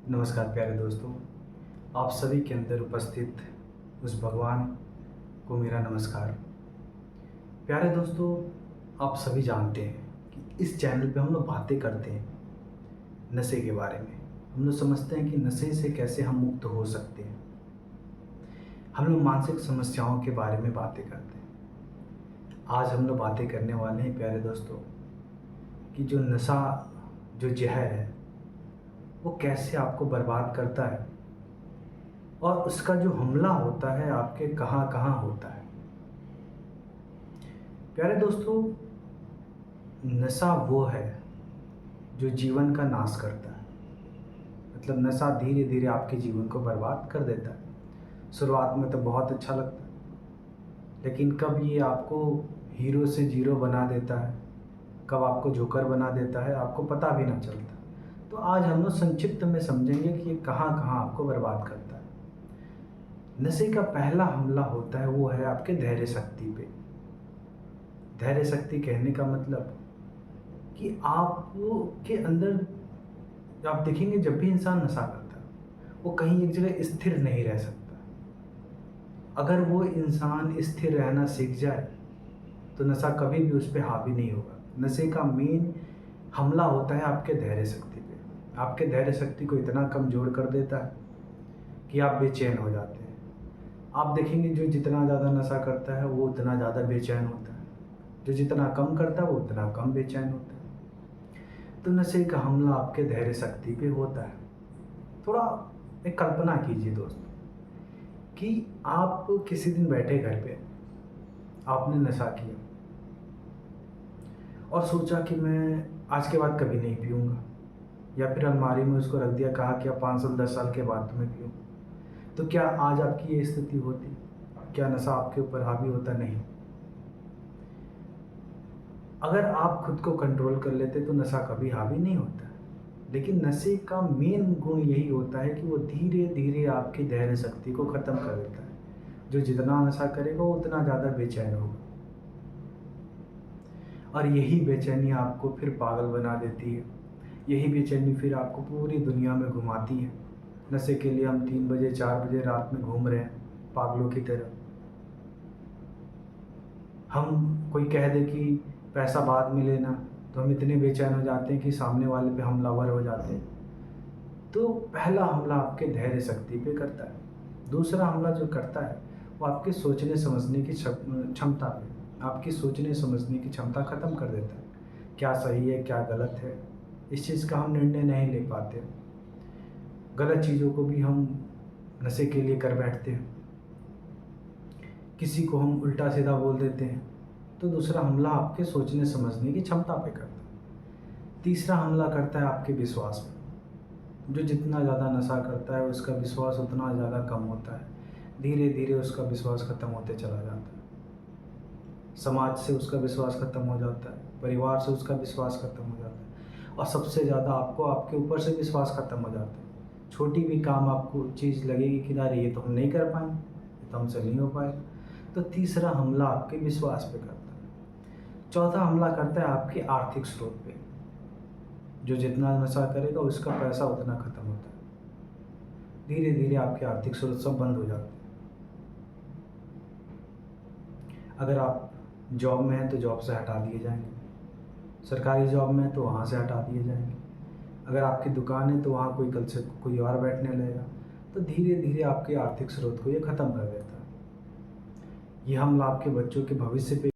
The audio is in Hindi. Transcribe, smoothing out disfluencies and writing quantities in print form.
नमस्कार प्यारे दोस्तों, आप सभी के अंदर उपस्थित उस भगवान को मेरा नमस्कार। प्यारे दोस्तों, आप सभी जानते हैं कि इस चैनल पे हम लोग बातें करते हैं नशे के बारे में। हम लोग समझते हैं कि नशे से कैसे हम मुक्त हो सकते हैं। हम लोग मानसिक समस्याओं के बारे में बातें करते हैं। आज हम लोग बातें करने वाले हैं प्यारे दोस्तों कि जो नशा, जो जहर है, वो कैसे आपको बर्बाद करता है और उसका जो हमला होता है आपके कहाँ कहाँ होता है। प्यारे दोस्तों, नशा वो है जो जीवन का नाश करता है। मतलब नशा धीरे धीरे आपके जीवन को बर्बाद कर देता है। शुरुआत में तो बहुत अच्छा लगता है, लेकिन कब ये आपको हीरो से जीरो बना देता है, कब आपको जोकर बना देता है, आपको पता भी ना चलता। तो आज हम लोग संक्षिप्त में समझेंगे कि ये कहाँ कहाँ आपको बर्बाद करता है। नशे का पहला हमला होता है वो है आपके धैर्य शक्ति पे। धैर्य शक्ति कहने का मतलब कि आपके अंदर आप देखेंगे जब भी इंसान नशा करता है वो कहीं एक जगह स्थिर नहीं रह सकता। अगर वो इंसान स्थिर रहना सीख जाए तो नशा कभी भी उस पर हावी नहीं होगा। नशे का मेन हमला होता है आपके धैर्य शक्ति पे। आपके धैर्य शक्ति को इतना कमज़ोर कर देता है कि आप बेचैन हो जाते हैं। आप देखेंगे जो जितना ज़्यादा नशा करता है वो उतना ज़्यादा बेचैन होता है, जो जितना कम करता है वो उतना कम बेचैन होता है। तो नशे का हमला आपके धैर्य शक्ति पे होता है। थोड़ा एक कल्पना कीजिए दोस्तों कि आप किसी दिन बैठे घर पे, आपने नशा किया और सोचा कि मैं आज के बाद कभी नहीं पीऊँगा, या फिर अलमारी में उसको रख दिया, कहा कि अब 5 साल 10 साल के बाद तुम्हें पीऊँ। तो क्या आज आपकी ये स्थिति होती? क्या नशा आपके ऊपर हावी होता? नहीं। अगर आप खुद को कंट्रोल कर लेते तो नशा कभी हावी नहीं होता। लेकिन नशे का मेन गुण यही होता है कि वो धीरे धीरे आपकी धैर्य शक्ति को ख़त्म कर देता है। जो जितना नशा करेगा वो उतना ज़्यादा बेचैन होगा, और यही बेचैनी आपको फिर पागल बना देती है। यही बेचैनी फिर आपको पूरी दुनिया में घुमाती है। नशे के लिए हम 3 बजे 4 बजे रात में घूम रहे हैं पागलों की तरह। हम कोई कह दे कि पैसा बाद में लेना तो हम इतने बेचैन हो जाते हैं कि सामने वाले पे हमलावर हो जाते हैं। तो पहला हमला आपके धैर्य शक्ति पे करता है। दूसरा हमला जो करता है वो आपके सोचने समझने की क्षमता पे, आपकी सोचने समझने की क्षमता ख़त्म कर देता है। क्या सही है क्या गलत है, इस चीज़ का हम निर्णय नहीं ले पाते। गलत चीज़ों को भी हम नशे के लिए कर बैठते हैं। किसी को हम उल्टा सीधा बोल देते हैं। तो दूसरा हमला आपके सोचने समझने की क्षमता पे करता है। तीसरा हमला करता है आपके विश्वास पे। जो जितना ज़्यादा नशा करता है उसका विश्वास उतना ज़्यादा कम होता है। धीरे धीरे उसका विश्वास ख़त्म होते चला जाता है। समाज से उसका विश्वास ख़त्म हो जाता है, परिवार से उसका विश्वास ख़त्म हो जाता है, और सबसे ज़्यादा आपको आपके ऊपर से विश्वास ख़त्म हो जाता है। छोटी भी काम आपको चीज़ लगेगी कि अरे ये तो हम नहीं कर पाएंगे, ये तो हमसे नहीं हो पाएगा। तो तीसरा हमला आपके विश्वास पे करता है। चौथा हमला करता है आपके आर्थिक स्रोत पे। जो जितना नशा करेगा उसका पैसा उतना ख़त्म होता है। धीरे धीरे आपके आर्थिक स्रोत सब बंद हो जाते हैं। अगर आप जॉब में हैं तो जॉब से हटा दिए जाएंगे, सरकारी जॉब में तो वहाँ से हटा दिए जाएंगे। अगर आपकी दुकान है तो वहाँ कोई कल से कोई और बैठने लगेगा। तो धीरे धीरे आपके आर्थिक स्रोत को ये ख़त्म कर देता है। ये हमला आपके बच्चों के भविष्य पे